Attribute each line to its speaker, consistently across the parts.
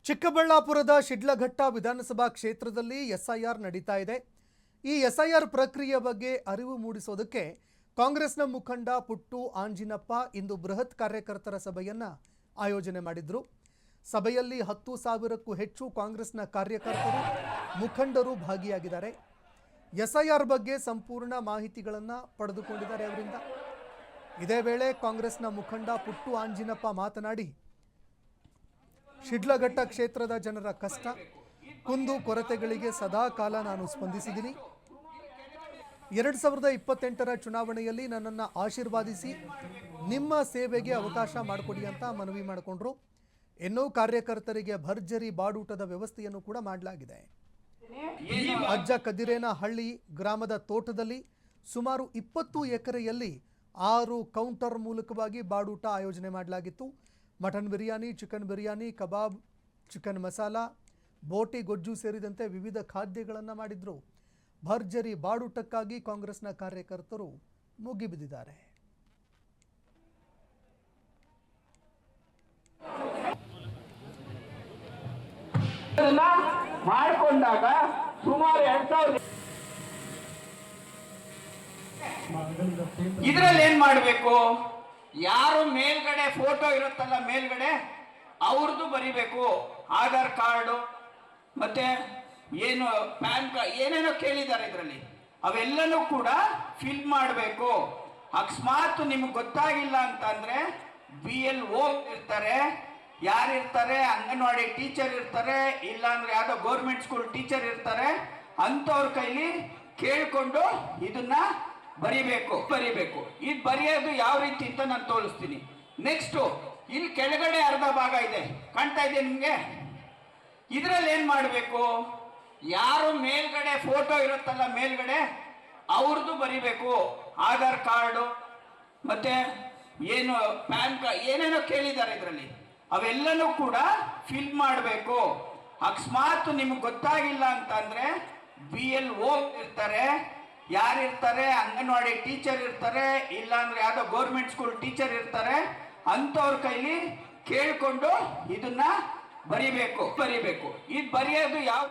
Speaker 1: ಚಿಕ್ಕಬಳ್ಳಾಪುರದ ಶಿಡ್ಲಘಟ್ಟ ವಿಧಾನಸಭಾ ಕ್ಷೇತ್ರದಲ್ಲಿ ಎಸ್ಐಆರ್ ನಡೀತಾ ಇದೆ. ಈ ಎಸ್ಐಆರ್ ಪ್ರಕ್ರಿಯೆ ಬಗ್ಗೆ ಅರಿವು ಮೂಡಿಸೋದಕ್ಕೆ ಕಾಂಗ್ರೆಸ್ನ ಮುಖಂಡ ಪುಟ್ಟು ಆಂಜಿನಪ್ಪ ಇಂದು ಬೃಹತ್ ಕಾರ್ಯಕರ್ತರ ಸಭೆಯನ್ನ ಆಯೋಜನೆ ಮಾಡಿದ್ರು. ಸಭೆಯಲ್ಲಿ 10,000ಕ್ಕೂ ಹೆಚ್ಚು ಕಾಂಗ್ರೆಸ್ನ ಕಾರ್ಯಕರ್ತರು ಮುಖಂಡರು ಭಾಗಿಯಾಗಿದ್ದಾರೆ. ಎಸ್ಐಆರ್ ಬಗ್ಗೆ ಸಂಪೂರ್ಣ ಮಾಹಿತಿಗಳನ್ನು ಪಡೆದುಕೊಂಡಿದ್ದಾರೆ ಅವರಿಂದ. ಇದೇ ವೇಳೆ ಕಾಂಗ್ರೆಸ್ನ ಮುಖಂಡ ಪುಟ್ಟು ಆಂಜಿನಪ್ಪ ಮಾತನಾಡಿ, ಶಿಡ್ಲಘಟ್ಟ ಕ್ಷೇತ್ರದ ಜನರ ಕಷ್ಟ, ಕುಂದು ಕೊರತೆಗಳಿಗೆ ಸದಾ ಕಾಲ ನಾನು ಸ್ಪಂದಿಸಿದ್ದೀನಿ. 2028ರ ಚುನಾವಣೆಯಲ್ಲಿ ನನ್ನನ್ನು ಆಶೀರ್ವಾದಿಸಿ ನಿಮ್ಮ ಸೇವೆಗೆ ಅವಕಾಶ ಮಾಡಿಕೊಡಿ ಅಂತ ಮನವಿ ಮಾಡಿಕೊಂಡ್ರು. ಇನ್ನೂ ಕಾರ್ಯಕರ್ತರಿಗೆ ಭರ್ಜರಿ ಬಾಡೂಟದ ವ್ಯವಸ್ಥೆಯನ್ನು ಕೂಡ ಮಾಡಲಾಗಿದೆ. ಅಜ್ಜ ಕದಿರೇನಹಳ್ಳಿ ಗ್ರಾಮದ ತೋಟದಲ್ಲಿ ಸುಮಾರು 20 ಎಕರೆಯಲ್ಲಿ 6 ಕೌಂಟರ್ ಮೂಲಕವಾಗಿ ಬಾಡೂಟ ಆಯೋಜನೆ ಮಾಡಲಾಗಿತ್ತು. ಮಟನ್ ಬಿರಿಯಾನಿ, ಚಿಕನ್ ಬಿರಿಯಾನಿ, ಕಬಾಬ್, ಚಿಕನ್ ಮಸಾಲ, ಬೋಟಿ ಗೊಜ್ಜು ಸೇರಿದಂತೆ ವಿವಿಧ ಖಾದ್ಯಗಳನ್ನು ಮಾಡಿದ್ರು. ಭರ್ಜರಿ ಬಾಡೂಟಕ್ಕಾಗಿ ಕಾಂಗ್ರೆಸ್ನ ಕಾರ್ಯಕರ್ತರು ಮುಗಿಬಿದ್ದಿದ್ದಾರೆ.
Speaker 2: ಮಾಡಿಕೊಂಡಾಗ ಸುಮಾರು 2000 ಇದರಲ್ಲಿ ಏನ್ ಮಾಡಬೇಕು, ಯಾರು ಮೇಲ್ಗಡೆ ಫೋಟೋ ಇರುತ್ತಲ್ಲ ಮೇಲ್ಗಡೆ ಅವ್ರದ್ದು ಬರಿಬೇಕು. ಆಧಾರ್ ಕಾರ್ಡು ಮತ್ತೆ ಏನು ಪ್ಯಾನ್ ಕಾರ್ಡ್ ಏನೇನೋ ಕೇಳಿದ್ದಾರೆ ಇದರಲ್ಲಿ, ಅವೆಲ್ಲನೂ ಕೂಡ ಫಿಲ್ ಮಾಡಬೇಕು. ಅಕಸ್ಮಾತ್ ನಿಮ್ಗೆ ಗೊತ್ತಾಗಿಲ್ಲ ಅಂತಂದ್ರೆ BLO ಇರ್ತಾರೆ, ಯಾರಿರ್ತಾರೆ, ಅಂಗನವಾಡಿ ಟೀಚರ್ ಇರ್ತಾರೆ, ಇಲ್ಲಾಂದ್ರೆ ಯಾವ್ದೋ ಗೌರ್ಮೆಂಟ್ ಸ್ಕೂಲ್ ಟೀಚರ್ ಇರ್ತಾರೆ, ಅಂಥವ್ರ ಕೈಲಿ ಕೇಳ್ಕೊಂಡು ಇದನ್ನ ಬರಿಬೇಕು. ಇದು ಬರೆಯೋದು ಯಾವ ರೀತಿ ಅಂತ ನಾನು ತೋರಿಸ್ತೀನಿ. ನೆಕ್ಸ್ಟ್ ಇಲ್ಲಿ ಕೆಳಗಡೆ ಅರ್ಧ ಭಾಗ ಇದೆ, ಕಾಣ್ತಾ ಇದೆ ನಿಮ್ಗೆ. ಇದರಲ್ಲಿ ಏನ್ ಮಾಡಬೇಕು, ಯಾರು ಮೇಲ್ಗಡೆ ಫೋಟೋ ಇರುತ್ತಲ್ಲ ಮೇಲ್ಗಡೆ ಅವ್ರದ್ದು ಬರಿಬೇಕು. ಆಧಾರ್ ಕಾರ್ಡು ಮತ್ತೆ ಏನು ಪ್ಯಾನ್ ಕಾರ್ಡ್ ಏನೇನೋ ಕೇಳಿದ್ದಾರೆ ಇದರಲ್ಲಿ, ಅವೆಲ್ಲನೂ ಕೂಡ ಫಿಲ್ ಮಾಡಬೇಕು. ಅಕಸ್ಮಾತ್ ನಿಮ್ಗೆ ಗೊತ್ತಾಗಿಲ್ಲ ಅಂತಂದ್ರೆ BLO ಇರ್ತಾರೆ, ಯಾರಿರ್ತಾರೆ, ಅಂಗನವಾಡಿ ಟೀಚರ್ ಇರ್ತಾರೆ, ಇಲ್ಲಾಂದ್ರೆ ಯಾವ್ದೋ ಗೌರ್ಮೆಂಟ್ ಸ್ಕೂಲ್ ಟೀಚರ್ ಇರ್ತಾರೆ, ಅಂಥವ್ರ ಕೈಲಿ ಕೇಳ್ಕೊಂಡು ಇದನ್ನ ಬರಿಬೇಕು. ಇದು ಬರೆಯೋದು ಯಾವ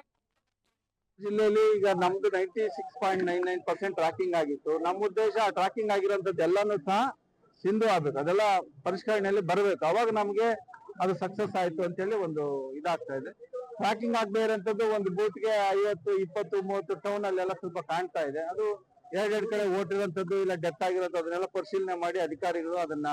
Speaker 3: ಜಿಲ್ಲೆಯಲ್ಲಿ ಈಗ ನಮ್ದು 96.99% ಟ್ರ್ಯಾಕಿಂಗ್ ಆಗಿತ್ತು. ನಮ್ಮ ಉದ್ದೇಶ ಟ್ರ್ಯಾಕಿಂಗ್ ಆಗಿರೋಂಥದ್ದು ಎಲ್ಲಾನು ಸಹ ಸಿಂಧು ಆಗ್ಬೇಕು, ಅದೆಲ್ಲ ಪರಿಷ್ಕರಣೆಯಲ್ಲಿ ಬರಬೇಕು. ಅವಾಗ ನಮ್ಗೆ ಅದು ಸಕ್ಸಸ್ ಆಯ್ತು ಅಂತೇಳಿ ಒಂದು ಇದಾಗ್ತಾ ಇದೆ. ಟ್ರ್ಯಾಕಿಂಗ್ ಆಗದೆ ಇರೋಂಥದ್ದು ಒಂದು ಬೂತ್ಗೆ 50, 20, 30 ಟೌನ್ ಅಲ್ಲೆಲ್ಲ ಸ್ವಲ್ಪ ಕಾಣ್ತಾ ಇದೆ. ಅದು ಎರಡೆರಡು ಕಡೆ ಓಟಿರೋಂಥದ್ದು ಇಲ್ಲ ಡೆತ್ ಆಗಿರೋದು ಅದನ್ನೆಲ್ಲ ಪರಿಶೀಲನೆ ಮಾಡಿ ಅಧಿಕಾರಿಗಳು ಅದನ್ನ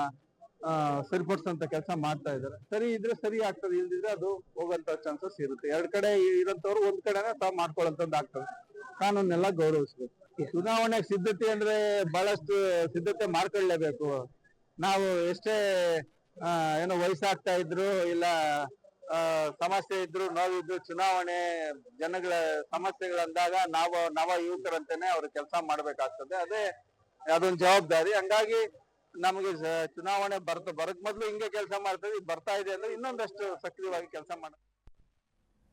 Speaker 3: ಸರಿಪಡಿಸುವಂತ ಕೆಲಸ ಮಾಡ್ತಾ ಇದ್ದಾರೆ. ಸರಿ ಇದ್ರೆ ಸರಿ ಆಗ್ತದೆ, ಇಲ್ದಿದ್ರೆ ಅದು ಹೋಗುವಂತ ಚಾನ್ಸಸ್ ಇರುತ್ತೆ. ಎರಡ್ ಕಡೆ ಇರೋಂಥವ್ರು ಒಂದ್ ಕಡೆನೇ ತಾವು ಮಾಡ್ಕೊಳ್ಳೋಂಥದ್ದು ಆಗ್ತದೆ. ಕಾನೂನೆಲ್ಲ ಗೌರವಿಸ್ಬೇಕು. ಚುನಾವಣೆ ಸಿದ್ಧತೆ ಅಂದ್ರೆ ಬಹಳಷ್ಟು ಸಿದ್ಧತೆ ಮಾಡ್ಕೊಳ್ಳೇಬೇಕು. ನಾವು ಎಷ್ಟೇ ಏನೋ ವಯಸ್ಸಾಗ್ತಾ ಇದ್ರು ಇಲ್ಲ ಸಮಸ್ಯೆ ಇದ್ರು ನೋವಿದ್ರು, ಚುನಾವಣೆ ಜನಗಳ ಸಮಸ್ಯೆಗಳಂದಾಗ ನಾವು ನವ ಯುವಕರಂತೆನೆ ಅವ್ರ ಕೆಲಸ ಮಾಡ್ಬೇಕಾಗ್ತದೆ. ಅದೇ ಅದೊಂದು ಜವಾಬ್ದಾರಿ. ಹಂಗಾಗಿ ನಮಗೆ ಚುನಾವಣೆ ಬರಕ್ ಮೊದ್ಲು ಹಿಂಗೆ ಕೆಲಸ ಮಾಡ್ತೀವಿ, ಬರ್ತಾ ಇದೆ ಅಂದ್ರೆ ಇನ್ನೊಂದಷ್ಟು ಸಕ್ರಿಯವಾಗಿ ಕೆಲಸ ಮಾಡ